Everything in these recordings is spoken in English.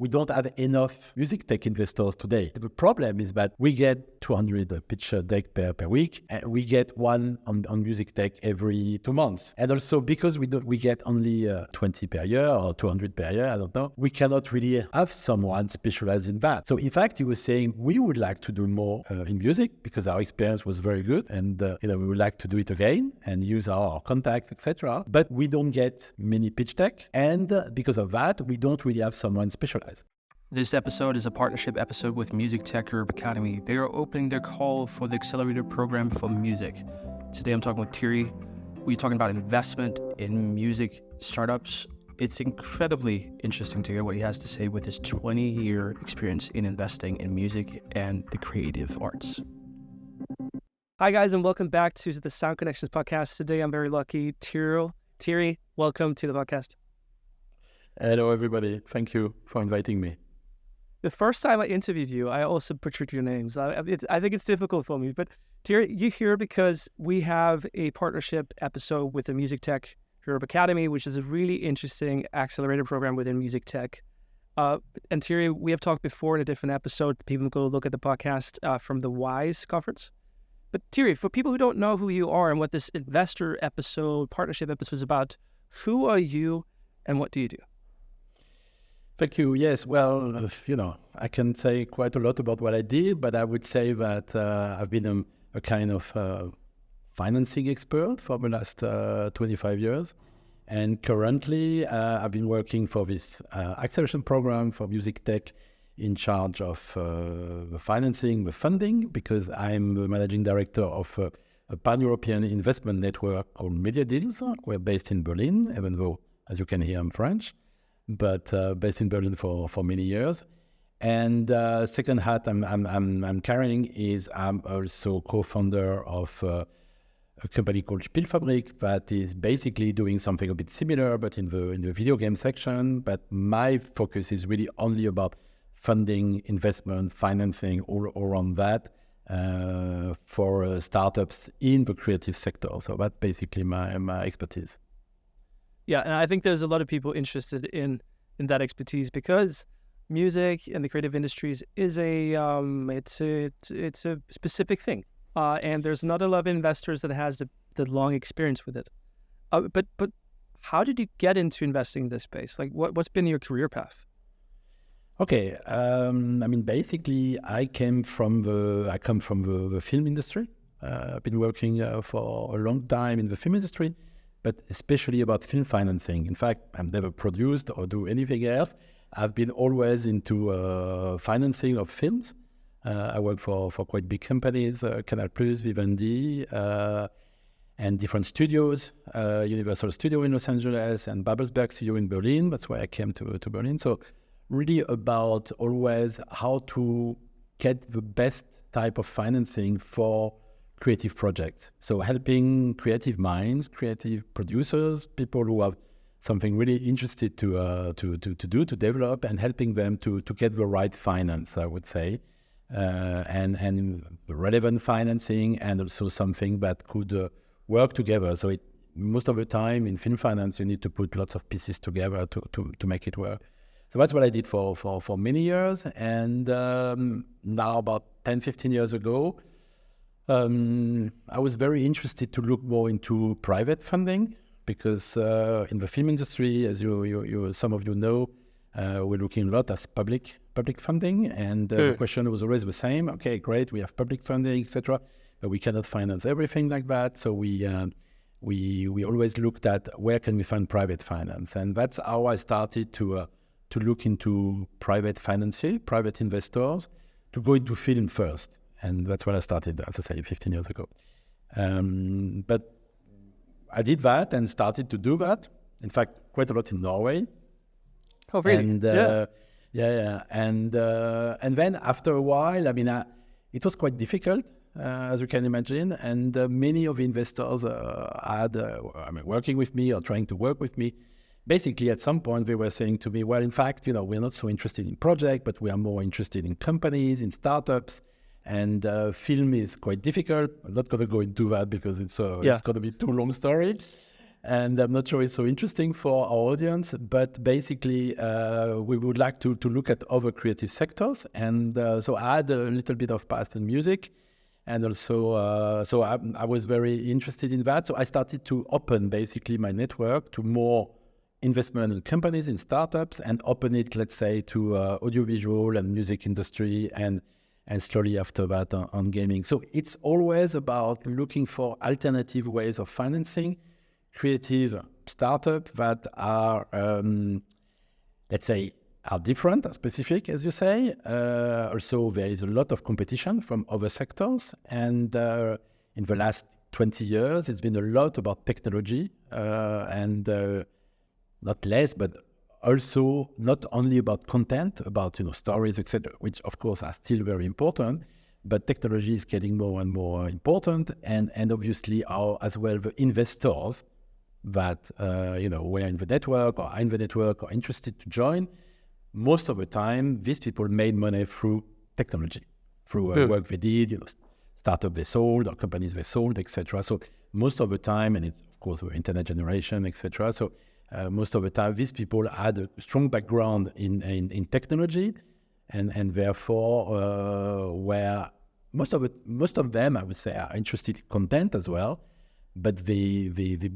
we don't have enough music tech investors today. The problem is that we get 200 pitch deck per week, and we get one on music tech every 2 months. And also because we get only 20 per year or 200 per year, I don't know, we cannot really have someone specialized in that. So in fact, he was saying we would like to do more in music because our experience was very good, and we would like to do it again and use our contacts, etc. But we don't get many pitch deck, and because of that, we don't really have someone specialized. This episode is a partnership episode with Music Tech Europe Academy. They are opening their call for the accelerator program for music. Today I'm talking with Thierry. We're talking about investment in music startups. It's incredibly interesting to hear what he has to say with his 20-year experience in investing in music and the creative arts. Hi guys, and welcome back to the Sound Connections podcast. Today I'm very lucky. Thierry, welcome to the podcast. Hello everybody. Thank you for inviting me. The first time I interviewed you, I also butchered your names. I think it's difficult for me, but Thierry, you're here because we have a partnership episode with the Music Tech Europe Academy, which is a really interesting accelerator program within music tech. And Thierry, we have talked before in a different episode. People can go look at the podcast from the WISE conference. But Thierry, for people who don't know who you are and what this investor episode, partnership episode is about, who are you and what do you do? Thank you. Yes, well, I can say quite a lot about what I did, but I would say that I've been a kind of financing expert for the last 25 years. And currently, I've been working for this acceleration program for music tech in charge of the financing, the funding, because I'm the managing director of a pan-European investment network called Media Deals. We're based in Berlin, even though, as you can hear, I'm French, but based in Berlin for many years. And second hat I'm carrying is I'm also co-founder of a company called Spielfabrik that is basically doing something a bit similar, but in the video game section. But my focus is really only about funding, investment, financing, all around that for startups in the creative sector. So that's basically my expertise. Yeah, and I think there's a lot of people interested in that expertise because music and the creative industries is it's a specific thing, and there's not a lot of investors that has the long experience with it. But how did you get into investing in this space? Like, what's been your career path? Okay, basically, I come from the film industry. I've been working for a long time in the film industry, but especially about film financing. In fact, I've never produced or do anything else. I've been always into financing of films. I work for quite big companies, Canal+, Vivendi, and different studios, Universal Studio in Los Angeles and Babelsberg Studio in Berlin. That's why I came to Berlin. So really about always how to get the best type of financing for creative projects. So helping creative minds, creative producers, people who have something really interested to develop, and helping them to get the right finance, I would say, and the relevant financing, and also something that could work together. So most of the time in film finance, you need to put lots of pieces together to make it work. So that's what I did for many years. And now about 10, 15 years ago, I was very interested to look more into private funding because in the film industry, as you some of you know, we're looking a lot at public funding. And the question was always the same. Okay, great, we have public funding, etc., but we cannot finance everything like that. So we always looked at where can we find private finance. And that's how I started to look into private financiers, private investors, to go into film first. And that's what I started, as I say, 15 years ago. But I did that and started to do that. In fact, quite a lot in Norway. Oh, really? And, yeah. And then after a while, it was quite difficult, as you can imagine. And many of the investors working with me or trying to work with me, basically, at some point, they were saying to me, well, in fact, we're not so interested in project, but we are more interested in companies, in startups. And film is quite difficult. I'm not going to go into that because it's going to be too long story. And I'm not sure it's so interesting for our audience, but basically we would like to look at other creative sectors. And so I had a little bit of past in music. And also, so I was very interested in that. So I started to open basically my network to more investment in companies, in startups, and open it, let's say, to audiovisual and music industry, and slowly after that on gaming. So it's always about looking for alternative ways of financing creative startups that are, let's say, are different, are specific, as you say. Also, there is a lot of competition from other sectors. And in the last 20 years, it's been a lot about technology and not less, but also not only about content, about stories, etc., which of course are still very important, but technology is getting more and more important, and obviously as well the investors that were in the network or are in the network or interested to join. Most of the time, these people made money through technology, through work they did, startup they sold or companies they sold, etc. So most of the time, and it's of course the internet generation, etc. So most of the time, these people had a strong background in technology, and therefore were most of them, I would say, are interested in content as well, but they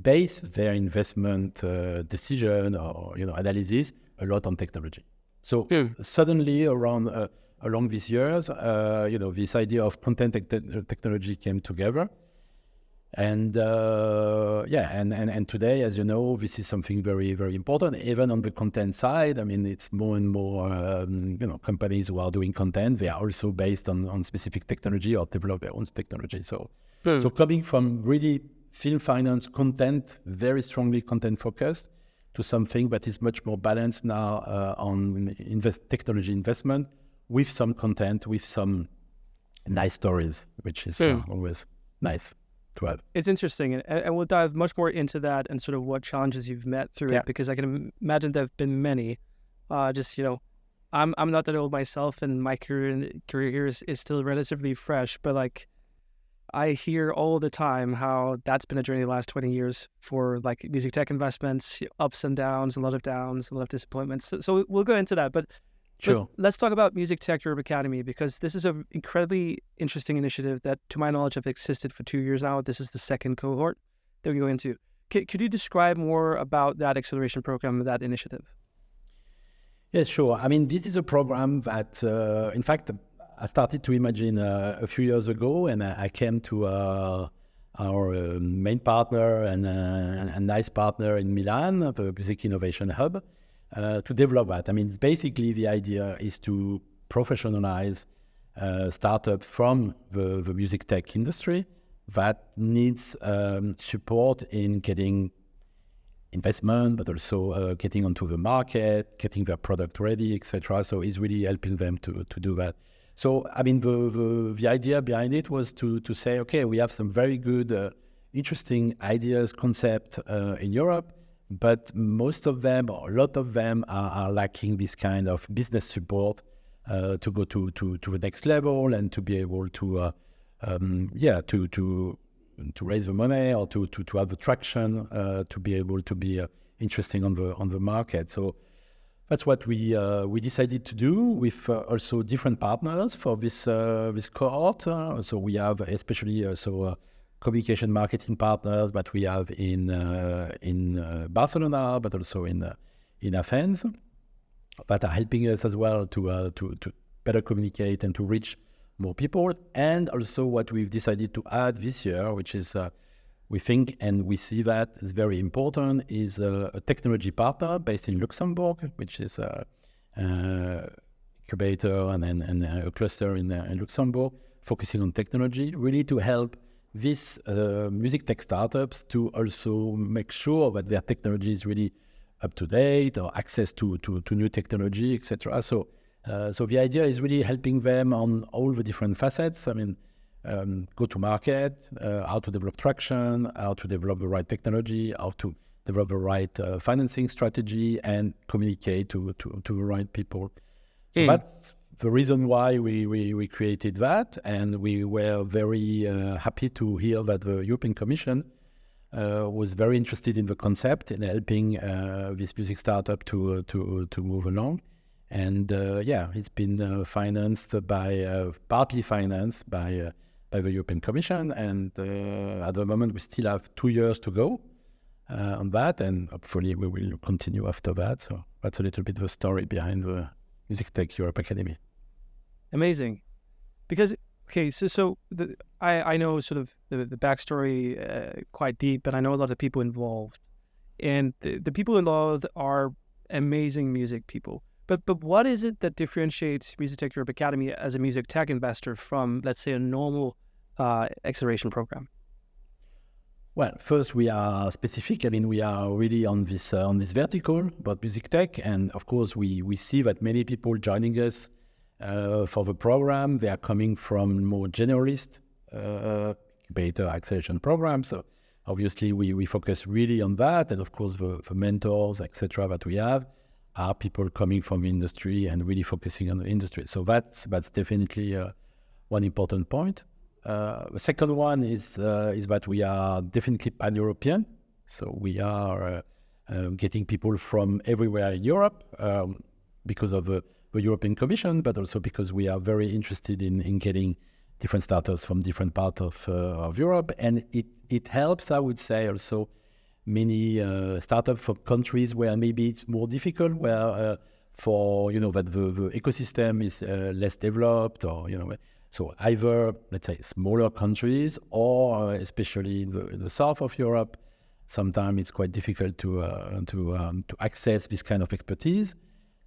base their investment decision or analysis a lot on technology. So suddenly along these years, this idea of content technology came together. And and today, as you know, this is something very, very important. Even on the content side, I mean, it's more and more companies who are doing content. They are also based on specific technology or develop their own technology. So coming from really film finance content, very strongly content focused, to something that is much more balanced now on technology investment with some content, with some nice stories, which is always nice. It's interesting, and we'll dive much more into that and sort of what challenges you've met through it, because I can imagine there have been many. I'm not that old myself, and my career here is still relatively fresh, but like I hear all the time how that's been a journey the last 20 years for like music tech investments, ups and downs, a lot of disappointments. So we'll go into that, but let's talk about Music Tech Europe Academy, because this is an incredibly interesting initiative that, to my knowledge, have existed for 2 years now. This is the second cohort that we go into. Could you describe more about that acceleration program, that initiative? Yes, sure. I mean, this is a program that, in fact, I started to imagine a few years ago, and I came to our main partner and a nice partner in Milan, the Music Innovation Hub, to develop that. I mean, basically the idea is to professionalize startups from the music tech industry that needs support in getting investment, but also getting onto the market, getting their product ready, etc. So it's really helping them to do that. So, I mean, the idea behind it was to say, okay, we have some very good, interesting ideas, concept in Europe, but most of them, or a lot of them, are lacking this kind of business support to go to the next level and to be able to raise the money or to have the traction to be able to be interesting on the market. So that's what we decided to do with also different partners for this cohort. So we have especially communication marketing partners that we have in Barcelona, but also in Athens, that are helping us as well to better communicate and to reach more people. And also what we've decided to add this year, which is we think and we see that is very important, is a technology partner based in Luxembourg, which is a incubator and a cluster in Luxembourg, focusing on technology, really to help these music tech startups to also make sure that their technology is really up to date or access to new technology, etc. So the idea is really helping them on all the different facets. I mean, go to market, how to develop traction, how to develop the right technology, how to develop the right financing strategy, and communicate to the right people. So that's the reason why we created that, and we were very happy to hear that the European Commission was very interested in the concept and helping this music startup to move along. And it's been partly financed by the European Commission. And at the moment, we still have 2 years to go on that, and hopefully we will continue after that. So that's a little bit the story behind the Music Tech Europe Academy. Amazing. Because, okay, I know sort of the backstory quite deep, but I know a lot of people involved. And the people involved are amazing music people. But what is it that differentiates Music Tech Europe Academy as a music tech investor from, let's say, a normal acceleration program? Well, first we are specific. I mean, we are really on this vertical about music tech, and of course we see that many people joining us for the program, they are coming from more generalist incubator acceleration programs. So obviously we focus really on that, and of course the mentors, etc., that we have are people coming from industry and really focusing on the industry. So that's definitely one important point. The second one is that we are definitely pan-European. So we are getting people from everywhere in Europe because of the European Commission, but also because we are very interested in getting different startups from different parts of Europe. And it helps, I would say, also many startups from countries where maybe it's more difficult, where that the ecosystem is less developed, or so either, let's say, smaller countries, or especially in the south of Europe, sometimes it's quite difficult to access this kind of expertise.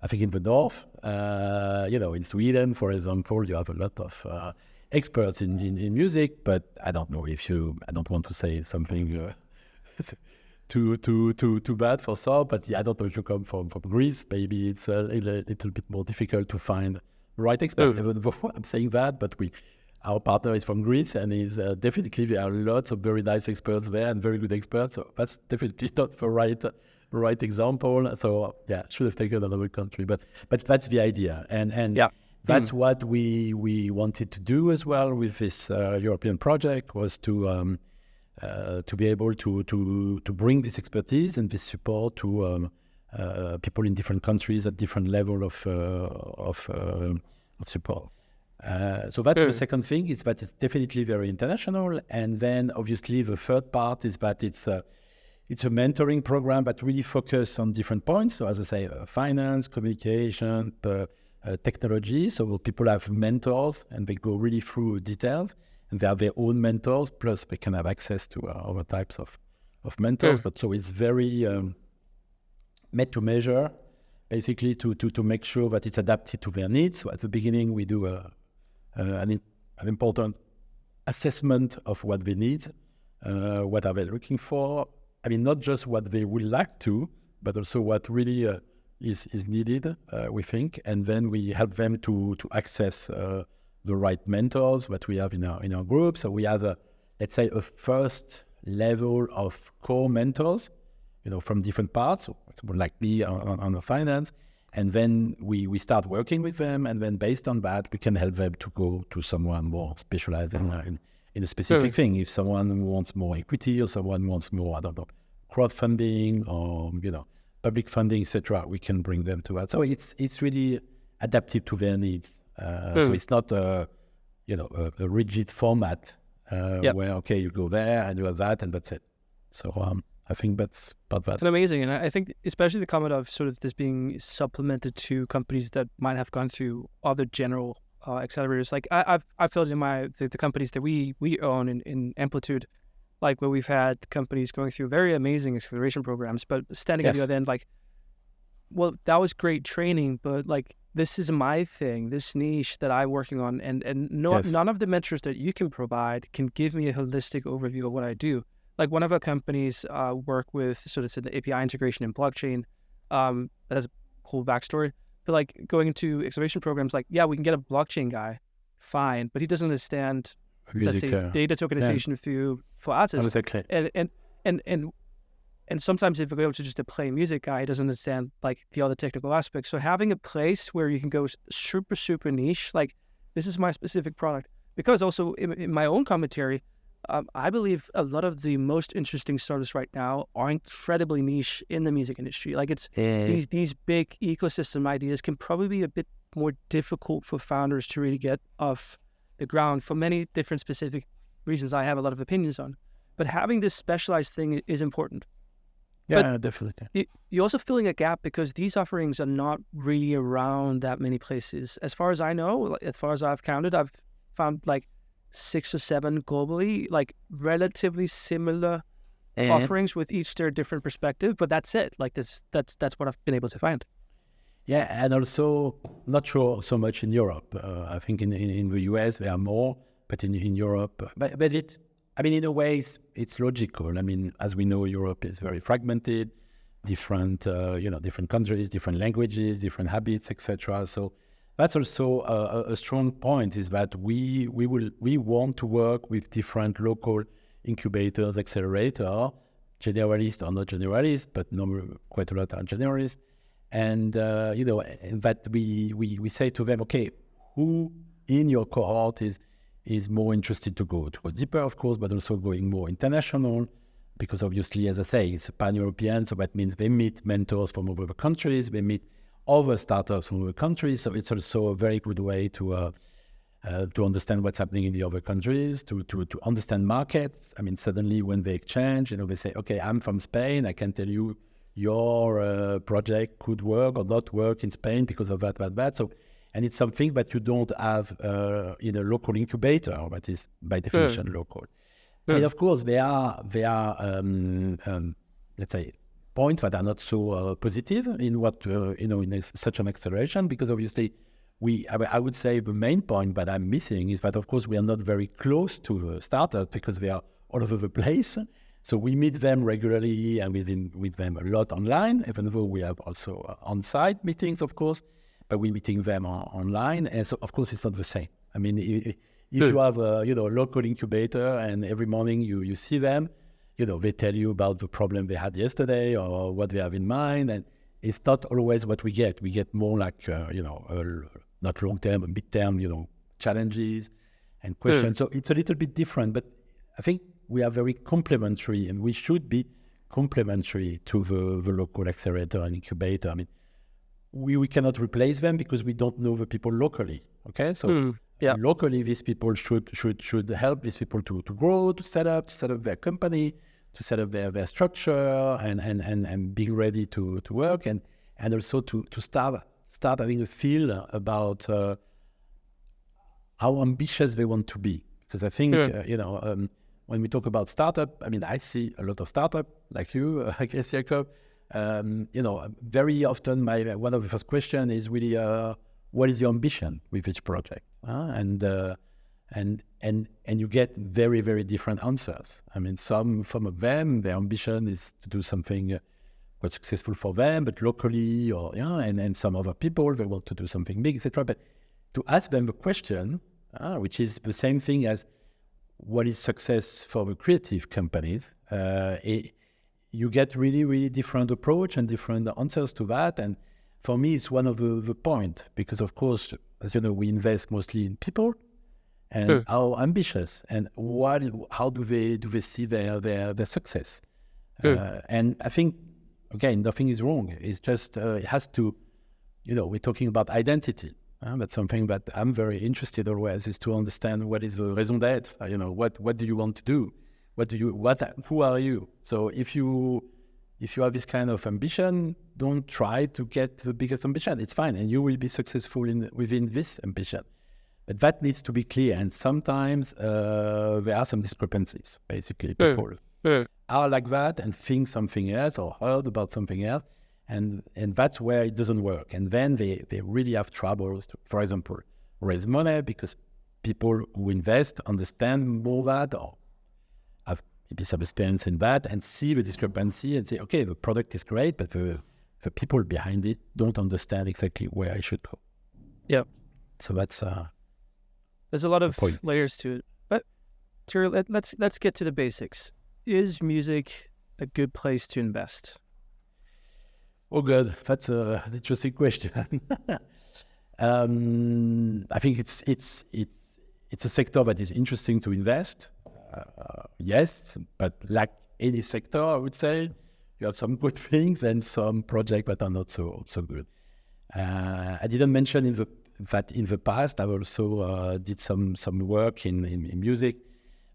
I think in the north, in Sweden, for example, you have a lot of experts in music, but I don't know I don't want to say something too bad for some, but I don't know if you come from Greece, maybe it's a little bit more difficult to find right expert. Even though I'm saying that, but our partner is from Greece, and definitely there are lots of very nice experts there and very good experts. So that's definitely not the right example. So should have taken another country, but that's the idea, and that's what we wanted to do as well with this European project, was to be able to bring this expertise and this support to people in different countries at different level of support. So that's the second thing, is that it's definitely very international. And then obviously the third part is that it's a mentoring program that really focus on different points. So as I say, finance, communication, technology. So people have mentors and they go really through details, and they have their own mentors, plus they can have access to other types of mentors. But so it's very made to measure, basically to make sure that it's adapted to their needs. So at the beginning, we do an important assessment of what they need, what are they looking for. I mean, not just what they would like to, but also what really is needed, we think. And then we help them to access the right mentors that we have in our group. So we have let's say a first level of core mentors, from different parts, so like me on the finance, and then we start working with them, and then based on that, we can help them to go to someone more specialized in a specific thing. If someone wants more equity, or someone wants more, I don't know, crowdfunding, or public funding, etc., we can bring them to that. So it's really adapted to their needs. So it's not a rigid format where you go there and you have that and that's it. So I think that's about that. And amazing. And I think especially the comment of sort of this being supplemented to companies that might have gone through other general accelerators. Like I've felt in the companies that we own in Amplitude, like where we've had companies going through very amazing acceleration programs, but standing at the other end, like, well, that was great training, but like, this is my thing, this niche that I'm working on, and none of the mentors that you can provide can give me a holistic overview of what I do. Like one of our companies work with, so it's an API integration in blockchain. That has a whole backstory. But like going into acceleration programs, like, we can get a blockchain guy, fine, but he doesn't understand, let's say, data tokenization for artists. Exactly. And sometimes if we go to just a plain music guy, he doesn't understand like the other technical aspects. So having a place where you can go super, super niche, like this is my specific product. Because also in my own commentary, I believe a lot of the most interesting startups right now are incredibly niche in the music industry. Like it's these big ecosystem ideas can probably be a bit more difficult for founders to really get off the ground for many different specific reasons I have a lot of opinions on. But having this specialized thing is important. Yeah, definitely. You're also filling a gap because these offerings are not really around that many places. As far as I know, as far as I've counted, I've found like 6 or 7 globally, like relatively similar offerings with each their different perspective. But that's it. Like that's what I've been able to find. Yeah, and also not sure so much in Europe. I think in the US there are more, but in Europe, but it. I mean, in a way, it's logical. I mean, as we know, Europe is very fragmented, different countries, different languages, different habits, etc. So that's also a strong point, is that we want to work with different local incubators, accelerator, generalists or not generalists, but quite a lot are generalists. And that we say to them, okay, who in your cohort is more interested to go deeper, of course, but also going more international, because obviously, as I say, it's pan-European, so that means they meet mentors from other countries, they meet other startups from other countries, so it's also a very good way to understand what's happening in the other countries, to understand markets. I mean, suddenly when they exchange, they say, okay, I'm from Spain, I can tell you your project could work or not work in Spain because of that. So. And it's something that you don't have in a local incubator, that is by definition local. And of course, there are let's say, points that are not so positive in what in such an acceleration, because obviously I would say the main point that I'm missing is that of course we are not very close to the startup because they are all over the place. So we meet them regularly and with them a lot online, even though we have also on-site meetings, of course. But we're meeting them online, and so of course it's not the same. I mean, if you have a local incubator and every morning you see them, they tell you about the problem they had yesterday or what they have in mind, and it's not always what we get. We get more like not long term, but mid term, challenges and questions. So it's a little bit different, but I think we are very complementary, and we should be complementary to the local accelerator and incubator. I mean, we cannot replace them because we don't know the people locally. Okay, so locally, these people should help these people to grow, to set up their company, to set up their structure, and being ready to work, and also to start having a feel about how ambitious they want to be. Because I think when we talk about startup, I mean, I see a lot of startup like you, I guess, Jacob. Very often one of the first questions is really, what is your ambition with each project? And you get very, very different answers. I mean, some of them, their ambition is to do something quite successful for them, but locally, and some other people, they want to do something big, etc. But to ask them the question, which is the same thing as what is success for the creative companies, you get really, really different approach and different answers to that. And for me, it's one of the point, because of course, as you know, we invest mostly in people and how ambitious and how do they see their success. And I think, again, nothing is wrong. It's just, it has to, we're talking about identity. That's something that I'm very interested always, is to understand what is the raison d'être. What do you want to do? Who are you? So if you have this kind of ambition, don't try to get the biggest ambition. It's fine, and you will be successful within this ambition. But that needs to be clear, and sometimes there are some discrepancies. Basically, people are like that and think something else or heard about something else, and that's where it doesn't work. And then they really have troubles to, for example, raise money, because people who invest understand more that, or have maybe some experience in that, and see the discrepancy and say, okay, the product is great, but the people behind it don't understand exactly where I should go. Yeah. So that's there's a lot of layers to it. But Thierry, let's get to the basics. Is music a good place to invest? Oh, good. That's an interesting question. I think it's a sector that is interesting to invest. Yes, but like any sector, I would say, you have some good things and some projects that are not so good. I didn't mention that in the past, I also did some work in music,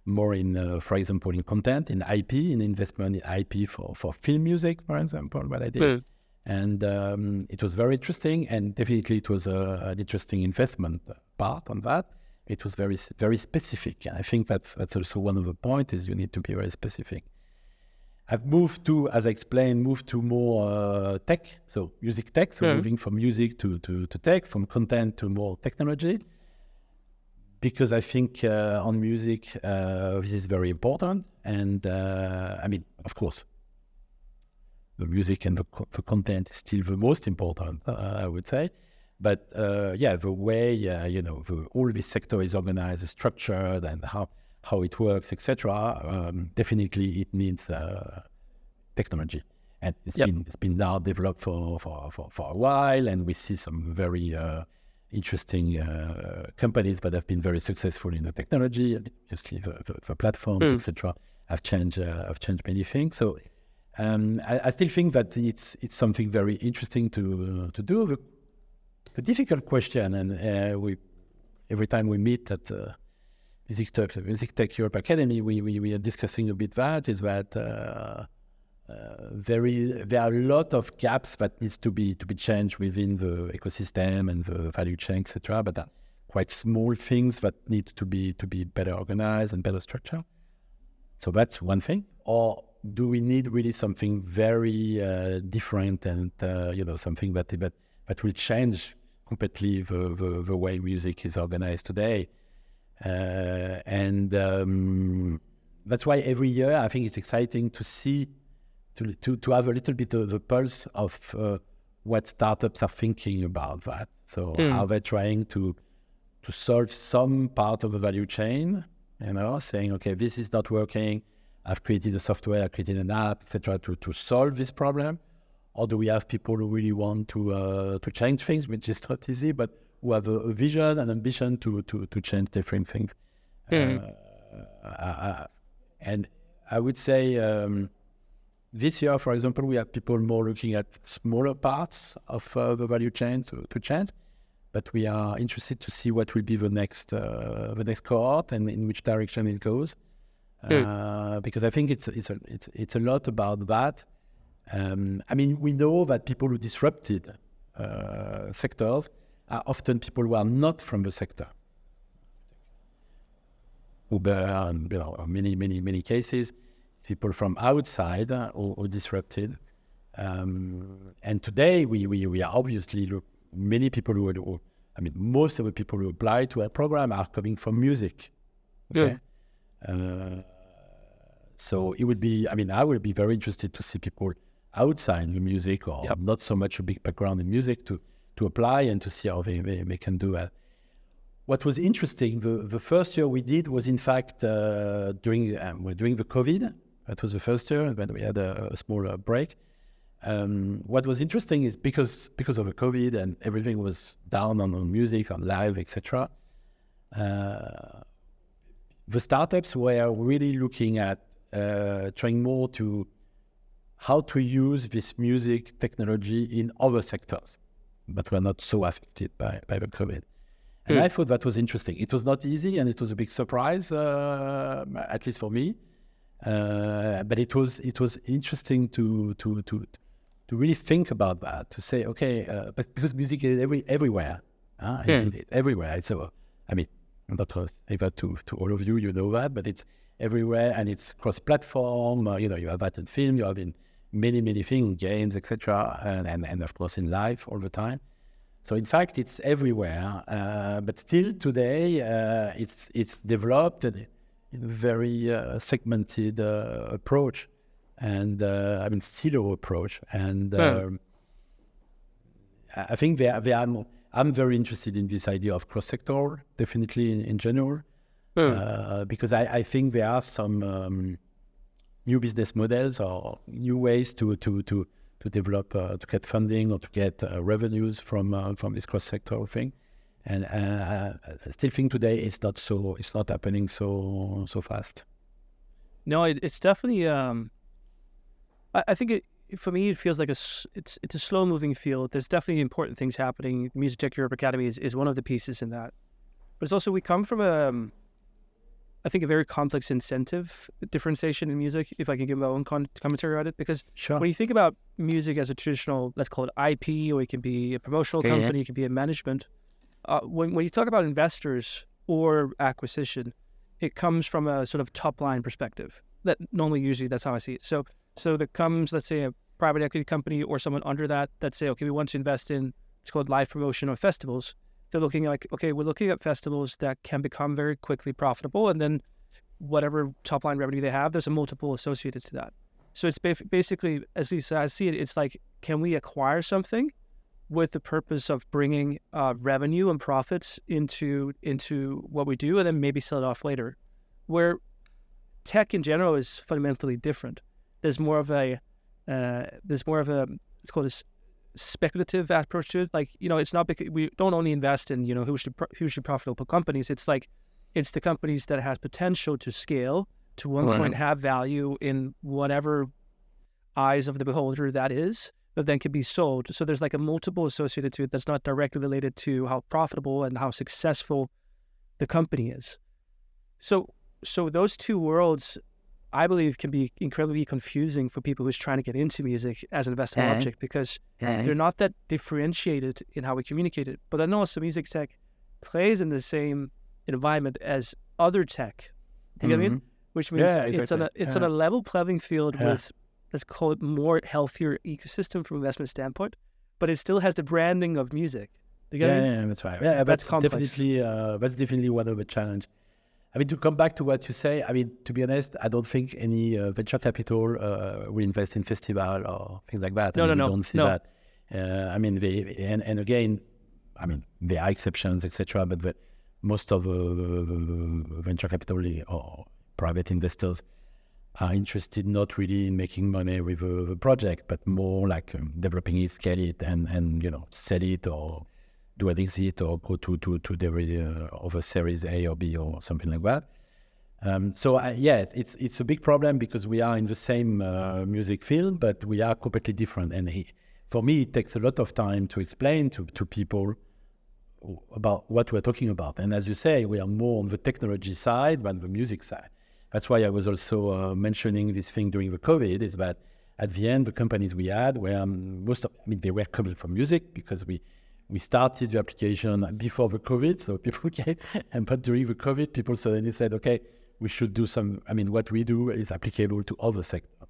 more in, for example, in content, in IP, in investment in IP for film music, for example, what I did. And it was very interesting, and definitely it was an interesting investment part on that. It was very, very specific. And I think that's also one of the points, is you need to be very specific. I've moved to, as I explained, more tech, so music tech, so moving from music to tech, from content to more technology, because I think on music, this is very important. And I mean, of course, the music and the content is still the most important, I would say. But yeah, the way, all this sector is organized, structured, and how it works, etc. Definitely, it needs technology, and it's been now developed for a while, and we see some very interesting companies that have been very successful in the technology. You see the platforms, etc. have changed many things. So I still think that it's something very interesting to do. The difficult question, and every time we meet at Music Tech Europe Academy, we are discussing a bit that, is that there are a lot of gaps that needs to be changed within the ecosystem and the value chain, etc. But quite small things that need to be better organized and better structured. So that's one thing. Or do we need really something very different, and something that will change completely the way music is organized today? And that's why every year I think it's exciting to see, to have a little bit of the pulse of what startups are thinking about that. So are they trying to solve some part of the value chain, saying, okay, this is not working, I've created a software, I've created an app, etc., to solve this problem? Or do we have people who really want to change things, which is not easy, but who have a vision and ambition to change different things? And I would say this year, for example, we have people more looking at smaller parts of the value chain to change, but we are interested to see what will be the next cohort and in which direction it goes, because I think it's a lot about that. I mean, we know that people who disrupted sectors are often people who are not from the sector. Uber and many cases, people from outside or disrupted. And today we are obviously many people most of the people who apply to our program are coming from music. Okay. So it would be, I would be very interested to see people outside the music, or not so much a big background in music, to apply and to see how they can do that. What was interesting, the first year we did was in fact during the COVID. That was the first year when we had a small break. What was interesting is because of the COVID and everything was down on music, on live, etc. The startups were really looking at trying more to how to use this music technology in other sectors, but were not so affected by the COVID. And I thought that was interesting. It was not easy, and it was a big surprise, at least for me. But it was interesting to really think about that, to say, okay, but because music is everywhere, everywhere. So I'm not able to all of you, you know that, but it's everywhere, and it's cross-platform. You have that in film, you have in many things, games, etc., and of course in life all the time. So in fact, it's everywhere, but still today it's developed in a very segmented approach, and silo approach. And I think I'm very interested in this idea of cross-sector, definitely in general, because I think there are some new business models or new ways to develop, to get funding or to get revenues from this cross-sector thing. And I still think today it's not happening so fast. No, it's definitely. I think for me, it feels like it's a slow moving field. There's definitely important things happening. Music Tech Europe Academy is one of the pieces in that, but it's also we come from I think a very complex incentive differentiation in music. If I can give my own commentary on it, because when you think about music as a traditional, let's call it IP, or it can be a promotional company, it can be a management. When you talk about investors or acquisition, it comes from a sort of top line perspective. That usually that's how I see it. So there comes, let's say, a private equity company or someone under that say, okay, we want to invest in, it's called live promotion or festivals. They're looking like, okay, we're looking at festivals that can become very quickly profitable, and then whatever top line revenue they have, there's a multiple associated to that. So it's basically, as I see it, it's like, can we acquire something with the purpose of bringing revenue and profits into what we do, and then maybe sell it off later? Where tech in general is fundamentally different. There's more of a it's called a speculative approach to it. Like, it's not because we don't only invest in hugely profitable companies. It's like it's the companies that has potential to scale to one point, have value in whatever eyes of the beholder that is, that then can be sold. So there's like a multiple associated to it that's not directly related to how profitable and how successful the company is. So those two worlds, I believe, can be incredibly confusing for people who's trying to get into music as an investment object, because they're not that differentiated in how we communicate it. But then also music tech plays in the same environment as other tech. You get what I mean? Which means it's on a level playing field with, let's call it, more healthier ecosystem from investment standpoint, but it still has the branding of music. You get what I mean? Yeah, that's right. Yeah, that's definitely one of the challenge. I mean, to come back to what you say, I mean, to be honest, I don't think any venture capital will invest in festival or things like that. No. We don't see that. I mean, and again, I mean, there are exceptions, etc. But most of the venture capital or private investors are interested not really in making money with the project, but more like developing it, scale it, and sell it or do an exit or go to the other series A or B or something like that. Yes, it's a big problem because we are in the same music field, but we are completely different. And for me, it takes a lot of time to explain to people about what we're talking about. And as you say, we are more on the technology side than the music side. That's why I was also mentioning this thing during the COVID, is that at the end, the companies we had were they were coming from music, because we started the application before the COVID, so people came, but during the COVID, people suddenly said, okay, we should do what we do is applicable to other sectors.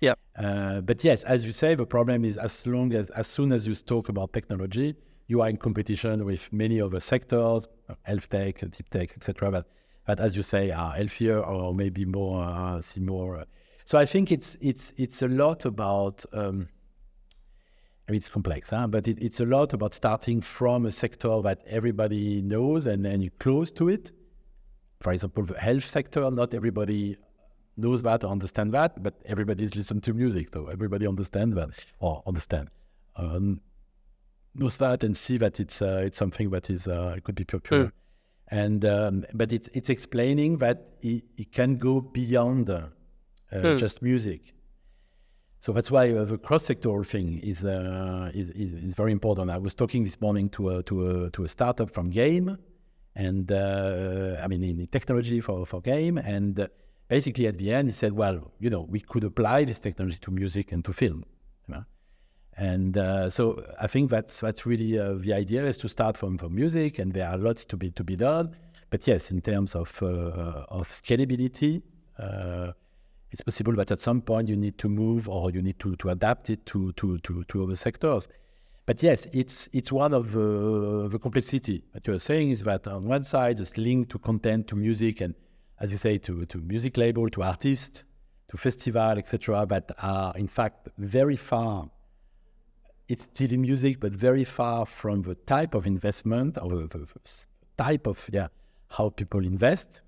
Yeah. But yes, as you say, the problem is as soon as you talk about technology, you are in competition with many other sectors, health tech, deep tech, etc. But as you say, are healthier or maybe more, see more. So I think it's a lot about, it's complex, but it's a lot about starting from a sector that everybody knows and then you're close to it. For example, the health sector, not everybody knows that or understand that, but everybody's listened to music, so everybody understands that or knows that and see that it's something that is it could be popular. And but it's explaining that it can go beyond just music. So that's why the cross-sectoral thing is very important. I was talking this morning to a startup from game, and in technology for game, and basically at the end he said, well, we could apply this technology to music and to film, and so I think that's really the idea, is to start from music, and there are lots to be done. But yes, in terms of scalability, it's possible that at some point you need to move, or you need to adapt it to other sectors. But yes, it's one of the complexity. What you're saying is that on one side, it's linked to content, to music, and as you say, to music label, to artists, to festival, etc., that are in fact very far. It's still in music, but very far from the type of investment, or the type of how people invest.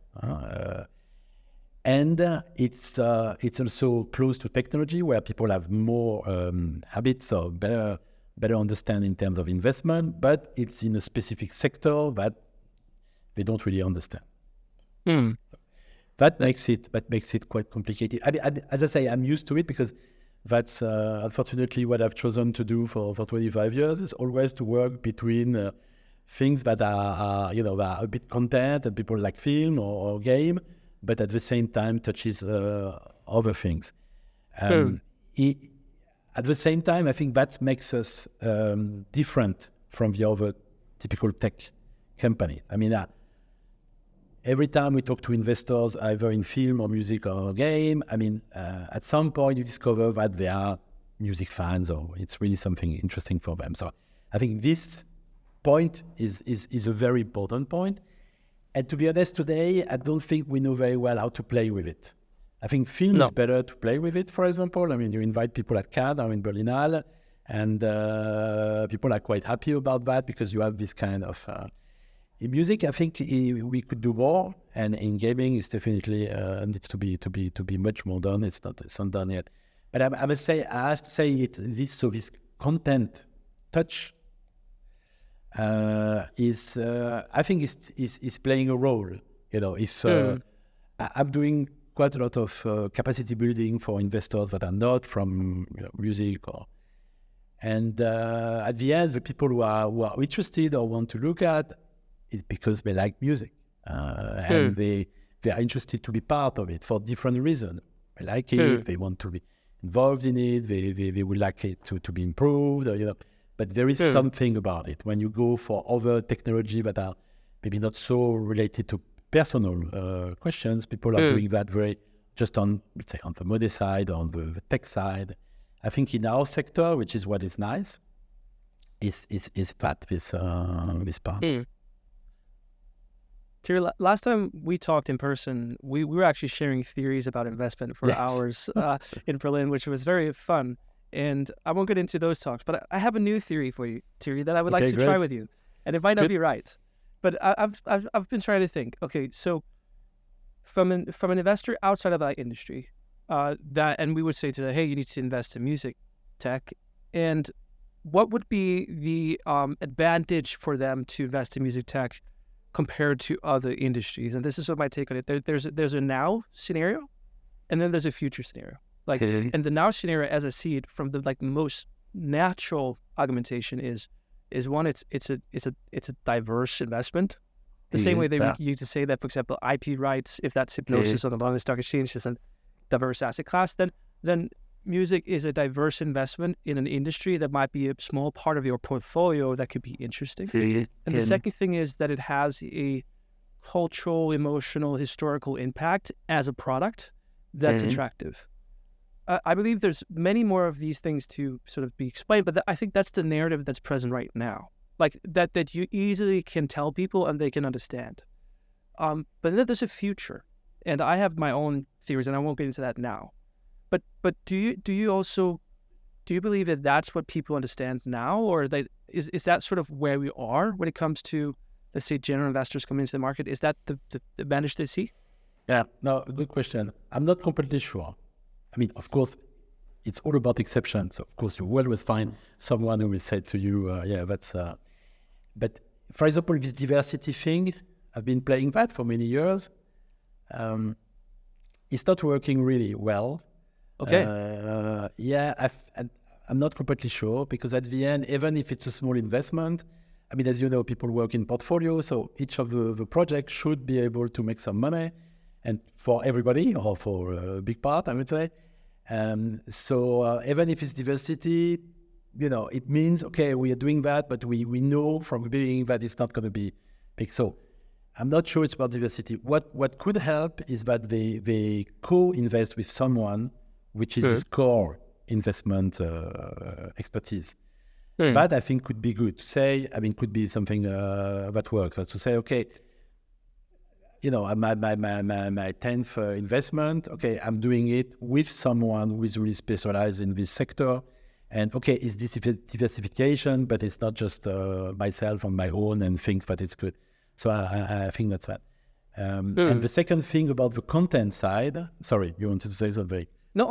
And it's also close to technology, where people have more habits or better understand in terms of investment, but it's in a specific sector that they don't really understand. That makes it quite complicated. As I say, I'm used to it because that's unfortunately what I've chosen to do for 25 years, is always to work between things that are that are a bit content and people like film or game, but at the same time touches other things. At the same time, I think that makes us different from the other typical tech companies. I mean, every time we talk to investors, either in film or music or game, I mean, at some point you discover that they are music fans or it's really something interesting for them. So I think this point is a very important point. And to be honest, today, I don't think we know very well how to play with it. I think film is better to play with it, for example. I mean, you invite people at Cannes or in Berlinale, and people are quite happy about that because you have this kind of... in music, I think we could do more, and in gaming, it's definitely needs to be much more done. It's not done yet. But I have to say this content touch is I think is playing a role. If I'm doing quite a lot of capacity building for investors that are not from music, and at the end, the people who are interested or want to look at is because they like music and they are interested to be part of it for different reasons. They like it, they want to be involved in it, they would like it to be improved, but there is something about it. When you go for other technology that are maybe not so related to personal questions, people are doing that very just on, let's say, on the money side, on the tech side. I think in our sector, which is what is nice, is that this part. Thierry, last time we talked in person, we were actually sharing theories about investment for hours in Berlin, which was very fun. And I won't get into those talks, but I have a new theory for you, Thierry, that I would like to try with you. And it might not be right, but I've been trying to think. Okay, so from an investor outside of that industry, and we would say to them, hey, you need to invest in music tech, and what would be the advantage for them to invest in music tech compared to other industries? And this is what my take on it. There's a now scenario, and then there's a future scenario. And the now scenario, as I see it, from the most natural argumentation is one, it's a diverse investment. The same way they would use to say that, for example, IP rights, if that's hypnosis on the London Stock Exchange, is a diverse asset class, then music is a diverse investment in an industry that might be a small part of your portfolio that could be interesting. And the second thing is that it has a cultural, emotional, historical impact as a product that's attractive. I believe there's many more of these things to sort of be explained, but I think that's the narrative that's present right now. Like that you easily can tell people and they can understand. But then there's a future, and I have my own theories, and I won't get into that now. But do you believe that that's what people understand now, or is that sort of where we are when it comes to, let's say, general investors coming into the market? Is that the advantage they see? Yeah, no, good question. I'm not completely sure. I mean, of course, it's all about exceptions. So of course, you will always find someone who will say to you, that's... But for example, this diversity thing, I've been playing that for many years. It's not working really well. Okay. I'm not completely sure, because at the end, even if it's a small investment, I mean, as you know, people work in portfolio, so each of the projects should be able to make some money, and for everybody, or for a big part, I would say. So even if it's diversity, it means, okay, we are doing that, but we know from the beginning that it's not going to be big. So I'm not sure it's about diversity. What could help is that they co-invest with someone which is his core investment expertise. That I think could be good to say. I mean, could be something that works. That's to say, okay, my 10th investment, okay, I'm doing it with someone who is really specialized in this sector. And okay, it's diversification, but it's not just myself on my own and things, but it's good. So I think that's that. And the second thing about the content side, sorry, you wanted to say something? No,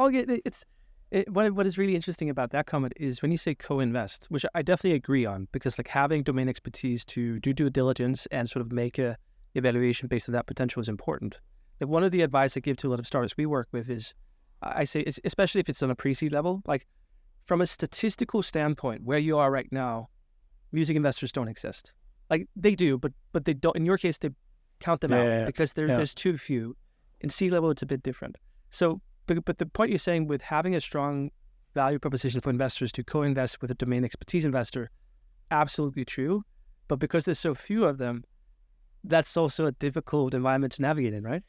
what is really interesting about that comment is when you say co-invest, which I definitely agree on, because like having domain expertise to do due diligence and sort of make a evaluation based on that potential is important. Like one of the advice I give to a lot of startups we work with is, I say, especially if it's on a pre-seed level, like from a statistical standpoint, where you are right now, music investors don't exist. Like they do, but they don't. In your case, they count them out because there's too few. In C level, it's a bit different. So, but the point you're saying with having a strong value proposition for investors to co-invest with a domain expertise investor, absolutely true. But because there's so few of them, that's also a difficult environment to navigate in, right?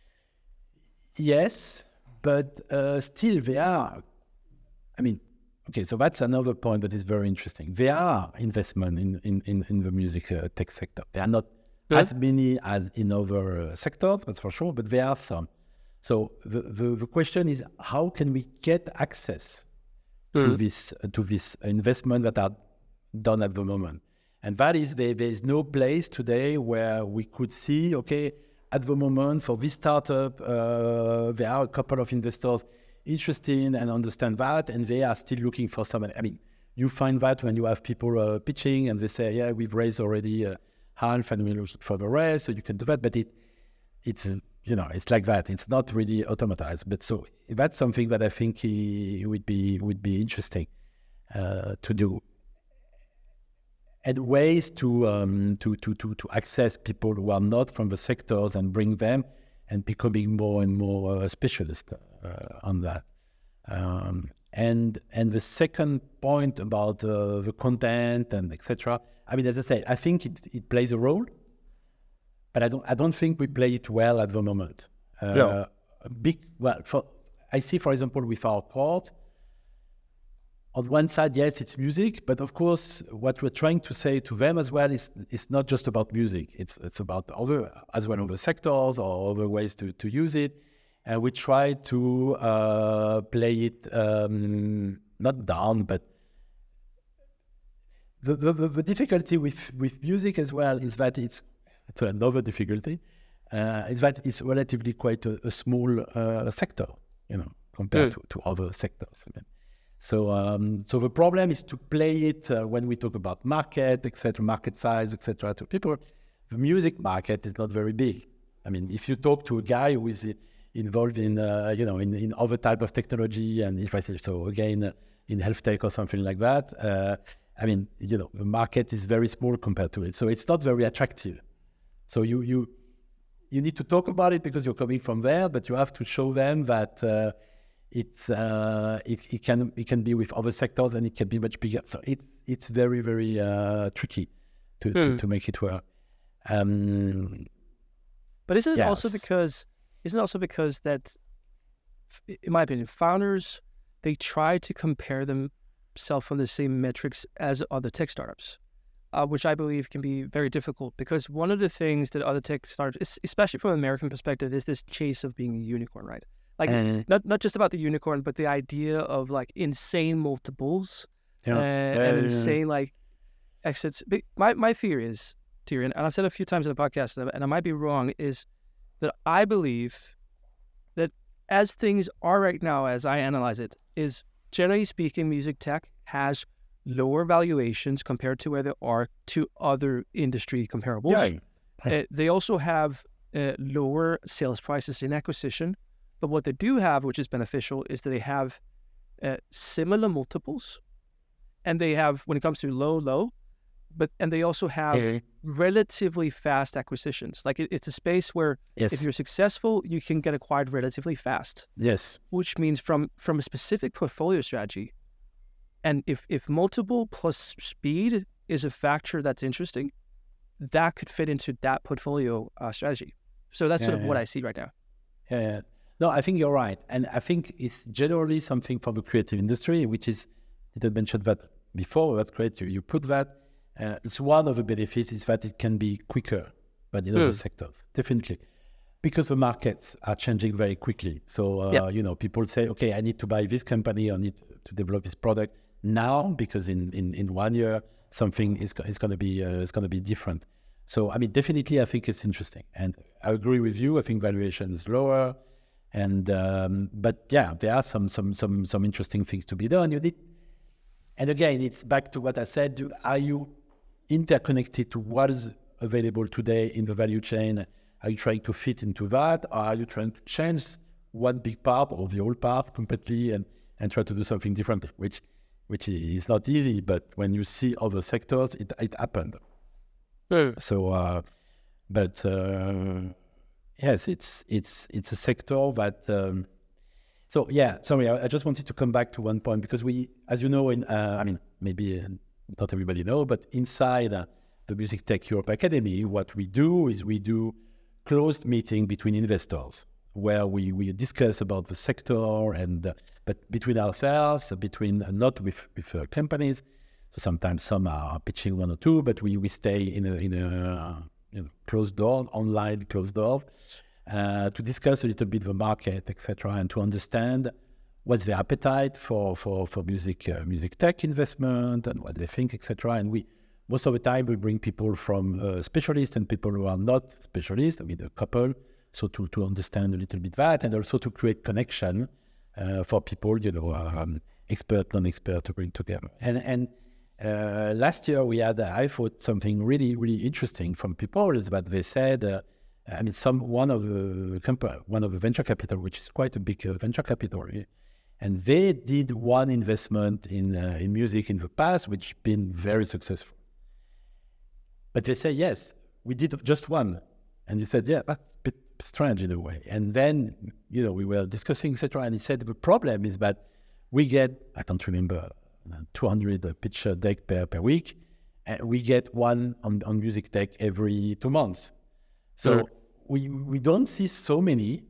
Yes, but still they are. I mean, okay, so that's another point that is very interesting. There are investment in the music tech sector. There are not as many as in other sectors, that's for sure, but there are some. So the question is, how can we get access to this investment that are done at the moment? And that is, there is no place today where we could see, okay, at the moment for this startup, there are a couple of investors interested and understand that, and they are still looking for someone. I mean, you find that when you have people pitching and they say, yeah, we've raised already half and we're looking for the rest, so you can do that. But it's it's like that. It's not really automatized. But so that's something that I think would be interesting to do. And ways to access people who are not from the sectors and bring them and becoming more and more specialist on that. And the second point about the content and etc. I mean, as I say, I think it plays a role, but I don't think we play it well at the moment. I see, for example, with our court. On one side, yes, it's music, but of course, what we're trying to say to them as well is it's not just about music. It's about other sectors or other ways to use it, and we try to play it not down, but the difficulty with music as well is that it's another difficulty. Is that it's relatively quite a small sector, compared to other sectors. I mean. So the problem is to play it when we talk about market, etc., market size, etc. To people, the music market is not very big. I mean, if you talk to a guy who is involved in in other type of technology, and if I say so again in health tech or something like that, I mean, the market is very small compared to it. So it's not very attractive. So you need to talk about it because you're coming from there, but you have to show them that. It can be with other sectors and it can be much bigger. So it's very, very tricky to make it work. But isn't it also because that, in my opinion, founders, they try to compare themselves on the same metrics as other tech startups, which I believe can be very difficult because one of the things that other tech startups, especially from an American perspective, is this chase of being a unicorn, right? Like not just about the unicorn, but the idea of like insane multiples and insane like exits. My fear is, Thierry, and I've said a few times in the podcast, and I might be wrong, is that I believe that as things are right now, as I analyze it, is generally speaking, music tech has lower valuations compared to where they are to other industry comparables. They also have lower sales prices in acquisition. But what they do have, which is beneficial, is that they have similar multiples, and they have, when it comes to low, and they also have relatively fast acquisitions. Like it's a space where if you're successful, you can get acquired relatively fast. Yes. Which means from a specific portfolio strategy, and if multiple plus speed is a factor that's interesting, that could fit into that portfolio strategy. So that's sort of what I see right now. Yeah. No, I think you're right. And I think it's generally something for the creative industry, which is, you didn't mention that before, that's great. You put that. It's one of the benefits is that it can be quicker than in other sectors, definitely. Because the markets are changing very quickly. So, people say, okay, I need to buy this company, I need to develop this product now, because in 1 year, something is going to be different. So, I mean, definitely, I think it's interesting. And I agree with you. I think valuation is lower. And but yeah, there are some interesting things to be done. And again, it's back to what I said. Are you interconnected to what is available today in the value chain Are you trying to fit into that? Or are you trying to change one big part or the whole part completely and try to do something different, which is not easy, but when you see other sectors, it happened. So, yes, it's a sector that. So yeah, sorry, I just wanted to come back to one point because we, as you know, maybe not everybody know, but inside the Music Tech Europe Academy, what we do is we do closed meeting between investors where we discuss about the sector and but between ourselves, between not with companies. So sometimes some are pitching one or two, but we stay in a closed door, online closed door, to discuss a little bit the market, etc., and to understand what's the appetite for music tech investment and what they think, etc. And we most of the time we bring people from specialists and people who are not specialists. I mean, a couple, so to understand a little bit that, and also to create connection for people, expert, non-expert, to bring together. And last year we had, I thought, something really, really interesting from people is that they said, one of the venture capital, which is quite a big venture capital, and they did one investment in music in the past, which been very successful. But they say, yes, we did just one. And he said, yeah, that's a bit strange in a way. And then, we were discussing, etc. And he said, the problem is that we get, I don't remember, 200 pitch deck per week. And we get one on music tech every 2 months. So we don't see so many.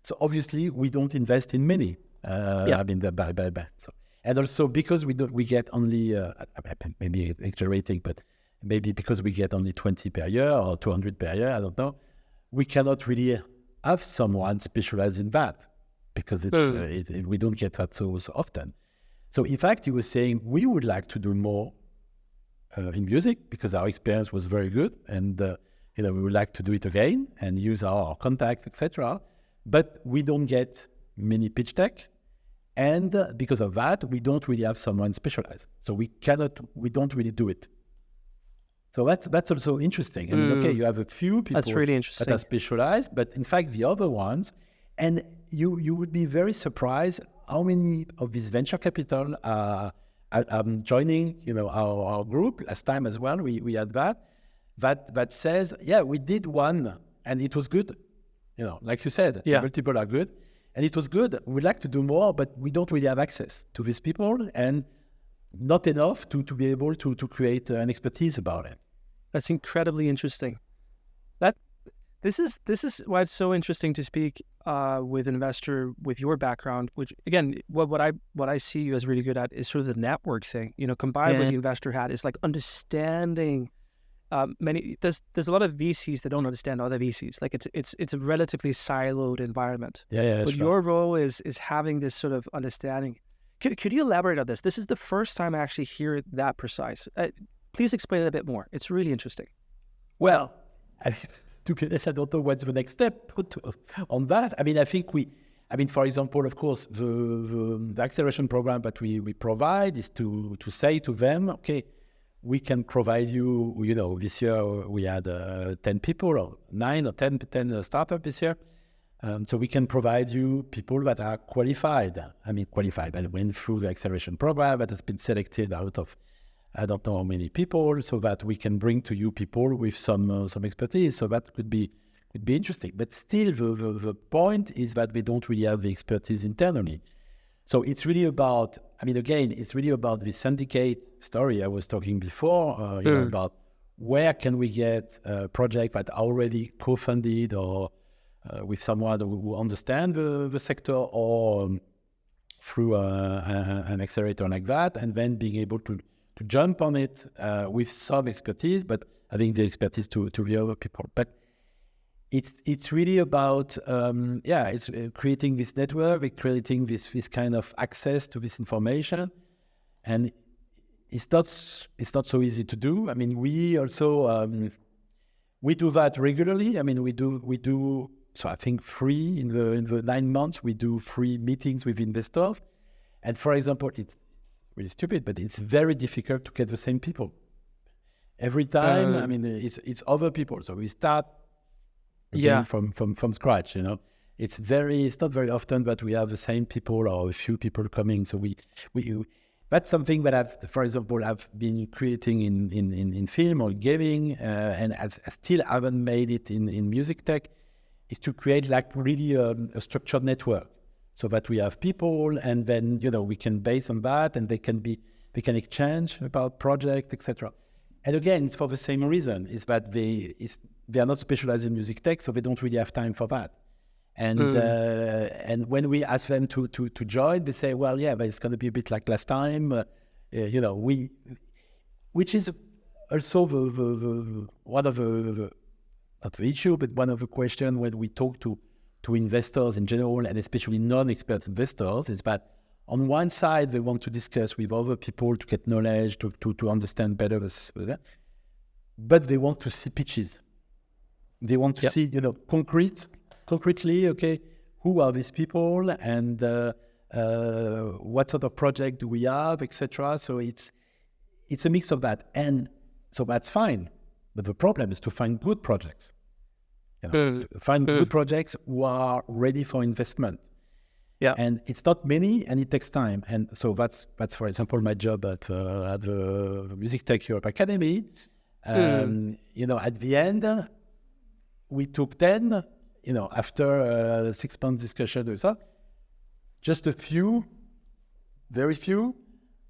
So obviously we don't invest in many. So, and also because we get only, maybe exaggerating, but maybe because we get only 20 per year or 200 per year, I don't know, we cannot really have someone specialized in that because we don't get that so often. So in fact, he was saying we would like to do more in music because our experience was very good, and we would like to do it again and use our contacts, etc. But we don't get many pitch deck, and because of that, we don't really have someone specialized. So we don't really do it. So that's also interesting. I mean, okay, you have a few people that's really interesting. that are specialized, but in fact, the other ones, and you would be very surprised how many of these venture capital are joining, our group. Last time as well, we had that says, yeah, we did one and it was good. Like you said, multiple are good and it was good. We'd like to do more, but we don't really have access to these people and not enough to be able to create an expertise about it. That's incredibly interesting. This is why it's so interesting to speak with an investor with your background, which again, what I see you as really good at is sort of the network thing. Combined with the investor hat is like understanding. There's a lot of VCs that don't understand other VCs. Like it's a relatively siloed environment. But your role is having this sort of understanding. Could you elaborate on this? This is the first time I actually hear it that precise. Please explain it a bit more. It's really interesting. Well, to be honest, I don't know what's the next step on that. I think for example, of course, the acceleration program that we provide is to say to them, okay, we can provide you, this year we had 10 people or 9 or 10 startups this year. So we can provide you people that are qualified. Qualified. I went through the acceleration program that has been selected out of, I don't know how many people, so that we can bring to you people with some expertise. So that could be interesting. But still, the point is that they don't really have the expertise internally. So it's really about, it's really about the syndicate story I was talking before, about where can we get a project that already co-funded or with someone who understands the sector or through an accelerator like that, and then being able to jump on it with some expertise, but having the expertise to the other people. But it's really about it's creating this network, creating this kind of access to this information, and it's not so easy to do. We also we do that regularly. We do. So I think 3 in the 9 months we do 3 meetings with investors, and for example, it's really stupid, but it's very difficult to get the same people every time. It's other people. So we start again from scratch. It's not very often that we have the same people or a few people coming. So we that's something that for example, I've been creating in film or gaming, and I still haven't made it in music tech, is to create like really a structured network, so that we have people, and then we can base on that, and they can exchange about project, etc. And again, it's for the same reason: is that they are not specialized in music tech, so they don't really have time for that. And when we ask them to join, they say, well, yeah, but it's going to be a bit like last time, which is also the one of the not the issue, but one of the questions when we talk to investors in general, and especially non-expert investors, is that on one side they want to discuss with other people to get knowledge, to understand better this, but they want to see pitches. They want to see concretely, okay, who are these people, and what sort of project do we have, etc. So it's a mix of that, and so that's fine. But the problem is to find good projects. To find good projects who are ready for investment. Yeah, and it's not many, and it takes time. And so that's for example my job at the Music Tech Europe Academy. At the end, we took 10. After 6 months discussion with that, just a few, very few,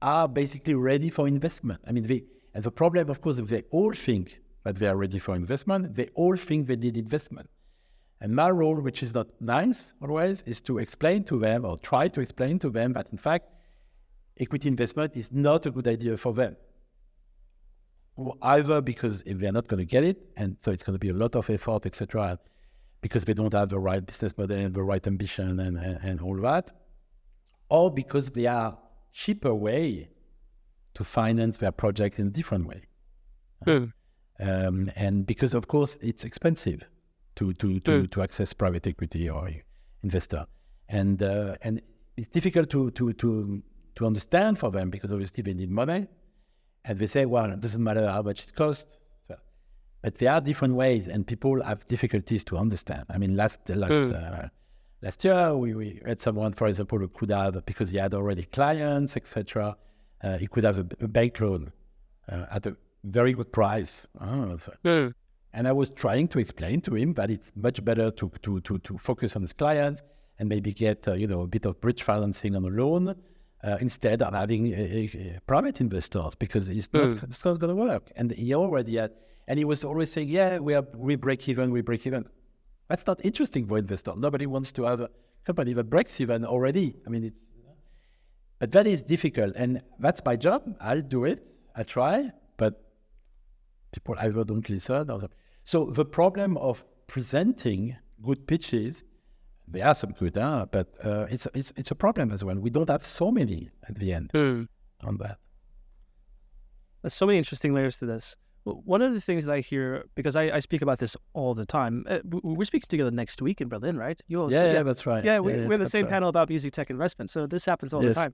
are basically ready for investment. I mean, and the problem, of course, if they all think that they are ready for investment, they all think they need investment. And my role, which is not nice always, is to explain to them, or try to explain to them, that in fact, equity investment is not a good idea for them. Either because if they're not going to get it, and so it's going to be a lot of effort, etc., because they don't have the right business model, the right ambition, and all that, or because they are cheaper way to finance their project in a different way. And because, of course, it's expensive to access private equity or investor. And it's difficult to understand for them, because obviously they need money. And they say, well, it doesn't matter how much it costs. But there are different ways, and people have difficulties to understand. I mean, last year, we had someone, for example, who could have, because he had already clients, etc., he could have a bank loan at a very good price. And I was trying to explain to him that it's much better to focus on his clients and maybe get a bit of bridge financing on a loan instead of having private investors, because it's not going to work. And he already had. And he was always saying, yeah, we break even. That's not interesting for investors. Nobody wants to have a company that breaks even already. I mean, but that is difficult. And that's my job. I'll do it. I try, but people either don't listen. So the problem of presenting good pitches, there are some good, but it's a problem as well. We don't have so many at the end on that. There's so many interesting layers to this. One of the things that I hear, because I speak about this all the time, we're speaking together next week in Berlin, right? Yeah, that's right. Yeah, we're the same panel about music tech investment, so this happens all the time.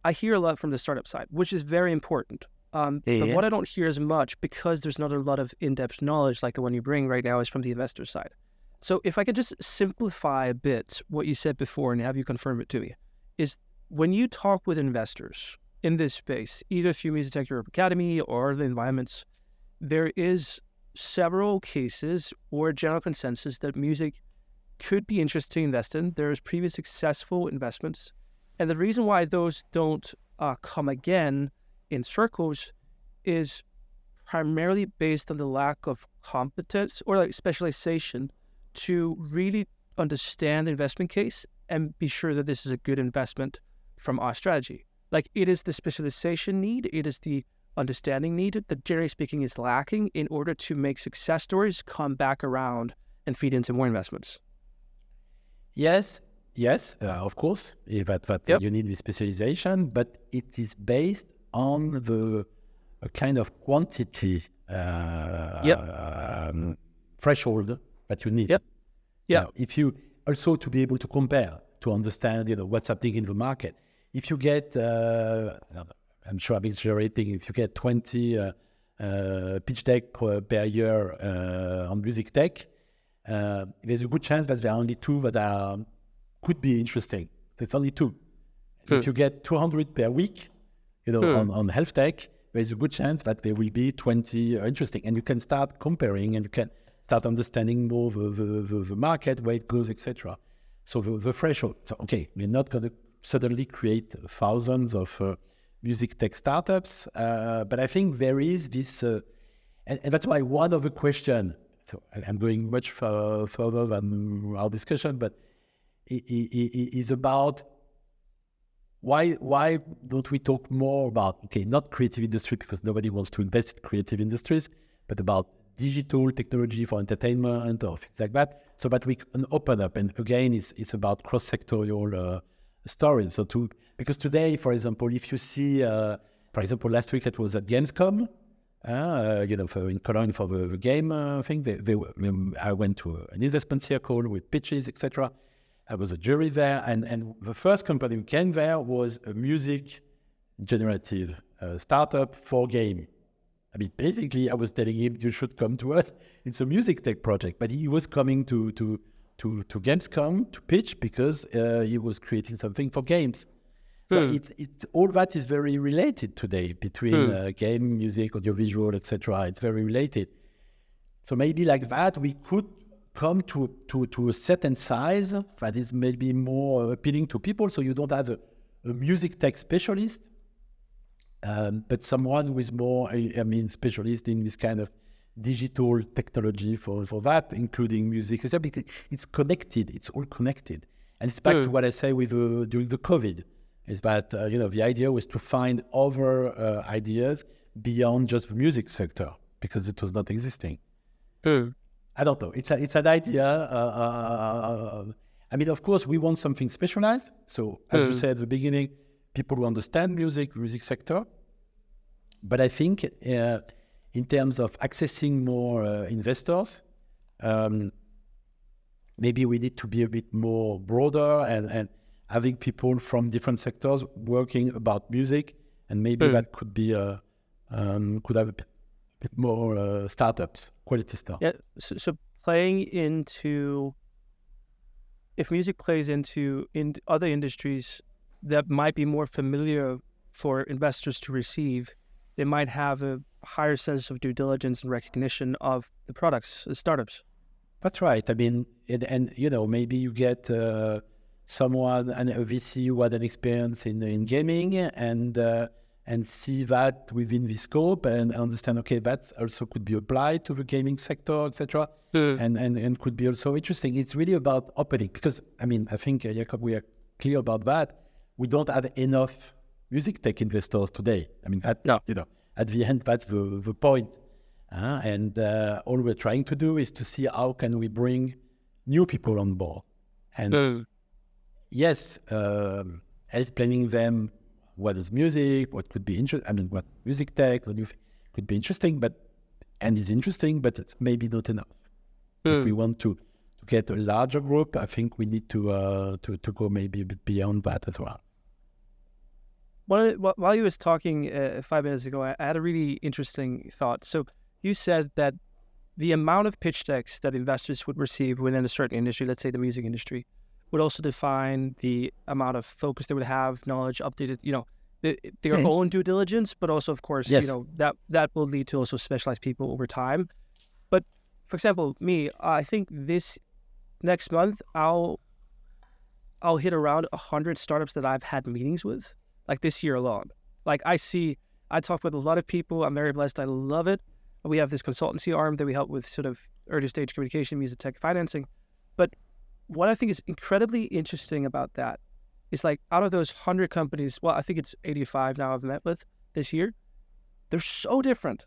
I hear a lot from the startup side, which is very important. But what I don't hear as much, because there's not a lot of in-depth knowledge like the one you bring right now, is from the investor side. So if I could just simplify a bit what you said before and have you confirm it to me, is when you talk with investors in this space, either through Music Tech Europe Academy or the environments, there is several cases or general consensus that music could be interesting to invest in. There's previous successful investments. And the reason why those don't come again in circles is primarily based on the lack of competence or like specialization to really understand the investment case and be sure that this is a good investment from our strategy. Like, it is the specialization need, it is the understanding needed that, generally speaking, is lacking in order to make success stories come back around and feed into more investments. Yes, of course, that you need the specialization, but it is based on a kind of quantity threshold that you need. If you also to be able to compare, to understand, what's happening in the market. If you get, I'm sure I'm exaggerating, if you get 20 pitch deck per year on music tech, there's a good chance that there are only 2 that could be interesting. It's only 2. If you get 200 per week, on health tech, there's a good chance that there will be 20 interesting, and you can start comparing, and you can start understanding more the market, where it goes, etc. So the threshold. So okay, we're not going to suddenly create thousands of music tech startups, but I think there is this, and that's why one of the questions. So I'm going much further than our discussion, but it is about why don't we talk more about, okay, not creative industry, because nobody wants to invest in creative industries, but about digital technology for entertainment or things like that, so that we can open up. And again, it's about cross-sectorial stories. So because today, for example, if you see, for example, last week it was at Gamescom, in Cologne for the game thing. I went to an investment circle with pitches, etc. I was a jury there, and the first company who came there was a music generative startup for game. I mean, basically, I was telling him, you should come to us. It's a music tech project, but he was coming to Gamescom to pitch because he was creating something for games. So it's all that is very related today between game, music, audiovisual, etc. It's very related. So maybe like that, we could come to a certain size that is maybe more appealing to people. So you don't have a music tech specialist, but someone who is more, specialist in this kind of digital technology for that, including music. It's connected. It's all connected. And it's back to what I say with during the COVID. Is that, the idea was to find other ideas beyond just the music sector, because it was not existing. I don't know. It's an idea. Of course, we want something specialized. So, as you said at the beginning, people who understand music sector. But I think in terms of accessing more investors, maybe we need to be a bit more broader and having people from different sectors working about music, and maybe that could be could have a bit more startups, quality stuff. Yeah. So playing into, if music plays into in other industries that might be more familiar for investors to receive, they might have a higher sense of due diligence and recognition of the products, the startups. That's right. Maybe you get someone, a VC who had an experience in gaming, and see that within the scope and understand, okay, that also could be applied to the gaming sector, etc. And could be also interesting. It's really about opening, because I think, Jacob, we are clear about that. We don't have enough music tech investors today. At the end, that's the point. And all we're trying to do is to see how can we bring new people on board. And yes, explaining them what is music, what could be interesting. What music tech could be interesting, but it's maybe not enough. If we want to get a larger group, I think we need to go maybe a bit beyond that as well. While you was talking 5 minutes ago, I had a really interesting thought. So you said that the amount of pitch decks that investors would receive within a certain industry, let's say the music industry, would also define the amount of focus they would have, knowledge, updated, their own due diligence, but also, of course, yes, that will lead to also specialized people over time. But for example, me, I think this next month, I'll hit around 100 startups that I've had meetings with, like this year alone. Like I talk with a lot of people. I'm very blessed. I love it. We have this consultancy arm that we help with sort of early stage communication, music tech financing. But what I think is incredibly interesting about that is, like, out of those 100 companies, well, I think it's 85 now I've met with this year. They're so different.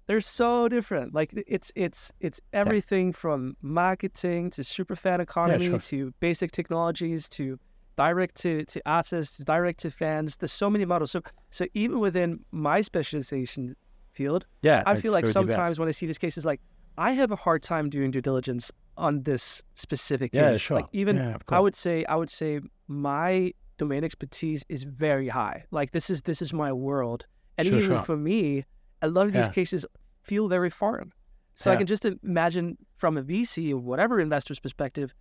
Like it's everything from marketing to superfan economy to basic technologies to direct to artists, direct to fans. There's so many models. So even within my specialization field, I feel like sometimes when I see these cases, like, I have a hard time doing due diligence on this specific case. Like I would say my domain expertise is very high. Like this is my world. And for me, a lot of these Yeah. cases feel very foreign. So I Yeah. can just imagine from a VC or whatever investor's perspective,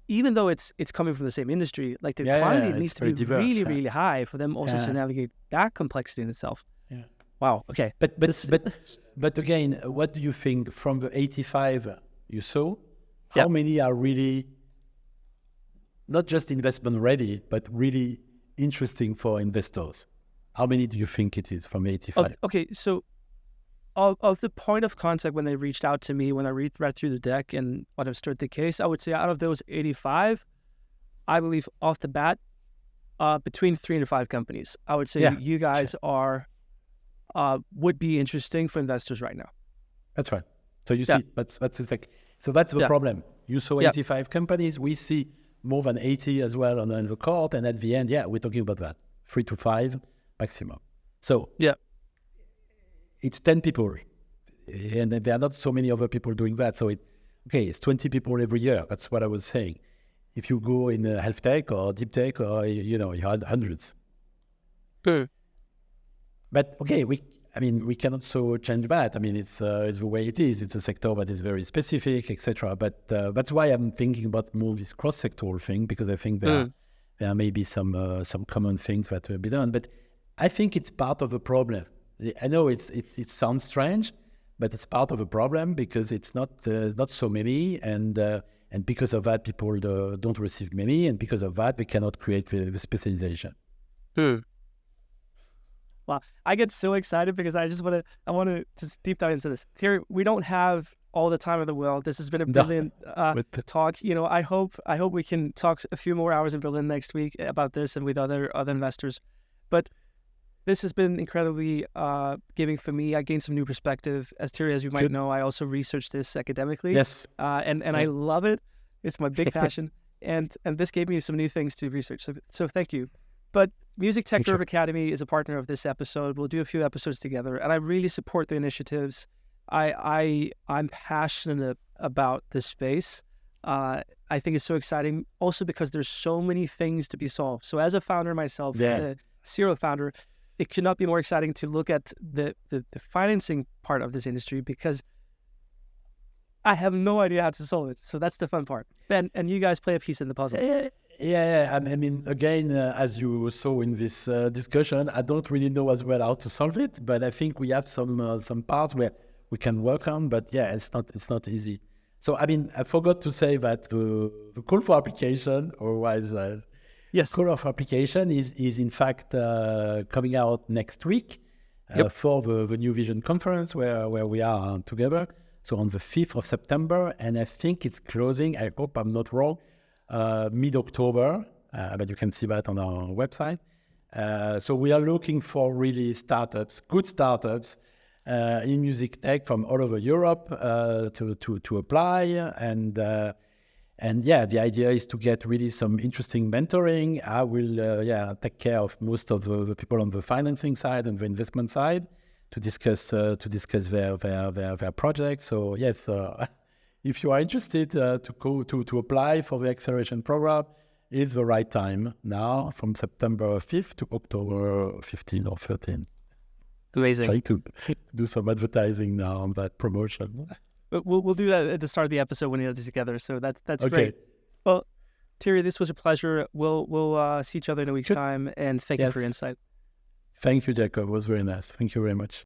even though it's coming from the same industry, like the quantity It's needs to very be diverse, really, yeah. really high for them also to Yeah. navigate that complexity in itself. Yeah. Wow. Okay. But again, what do you think from the 85 you saw? How Yeah. many are really not just investment ready, but really interesting for investors? How many do you think it is from 85? Okay. So of the point of contact when they reached out to me, when I read through the deck and understood the case, I would say out of those 85, I believe off the bat, between 3 and 5 companies, I would say Yeah, you guys are would be interesting for investors right now. That's right. So you Yeah. see, that's exactly. So that's the Yeah. problem. You saw Yeah. 85 companies. We see more than 80 as well on the court. And at the end, yeah, we're talking about that. 3 to 5 maximum. So Yeah. it's 10 people. And there are not so many other people doing that. So it's 20 people every year. That's what I was saying. If you go in health tech or deep tech, or you had hundreds. Good. But okay, we cannot so change that. I mean, it's the way it is. It's a sector that is very specific, etc. But that's why I'm thinking about more this cross-sectoral thing, because I think there may be some common things that will be done. But I think it's part of the problem. I know it sounds strange, but it's part of the problem because it's not so many, and because of that, people don't receive many, and because of that, they cannot create the specialization. Wow, I get so excited because I want to just deep dive into this. Thierry, we don't have all the time in the world. This has been a brilliant talk. I hope we can talk a few more hours in Berlin next week about this and with other investors. But this has been incredibly giving for me. I gained some new perspective. As Thierry, as you might know, I also researched this academically. Yes. And I love it. It's my big passion. And this gave me some new things to research. So thank you. But Music Tech Europe Academy is a partner of this episode. We'll do a few episodes together, and I really support the initiatives. I'm passionate about this space. I think it's so exciting, also because there's so many things to be solved. So as a founder myself, the serial founder, it could not be more exciting to look at the financing part of this industry, because I have no idea how to solve it. So that's the fun part. And you guys play a piece in the puzzle. Yeah. I mean, again, as you saw in this discussion, I don't really know as well how to solve it, but I think we have some parts where we can work on. But yeah, it's not easy. So I mean, I forgot to say that the call for application, otherwise, call for application is in fact coming out next week for the New Vision conference where we are together. So on the 5th of September, and I think it's closing, I hope I'm not wrong, mid-October, but you can see that on our website. So we are looking for really good startups in music tech from all over Europe to apply. And the idea is to get really some interesting mentoring. I will take care of most of the people on the financing side and the investment side to discuss their projects. So yes, if you are interested to apply for the acceleration program, it's the right time now, from September 5th to October 15 or 13. Amazing. Try to do some advertising now on that promotion. We'll do that at the start of the episode when we're together. So that's Okay. great. Well, Thierry, this was a pleasure. We'll see each other in a week's time, and thank you for your insight. Thank you, Jacob. It was very nice. Thank you very much.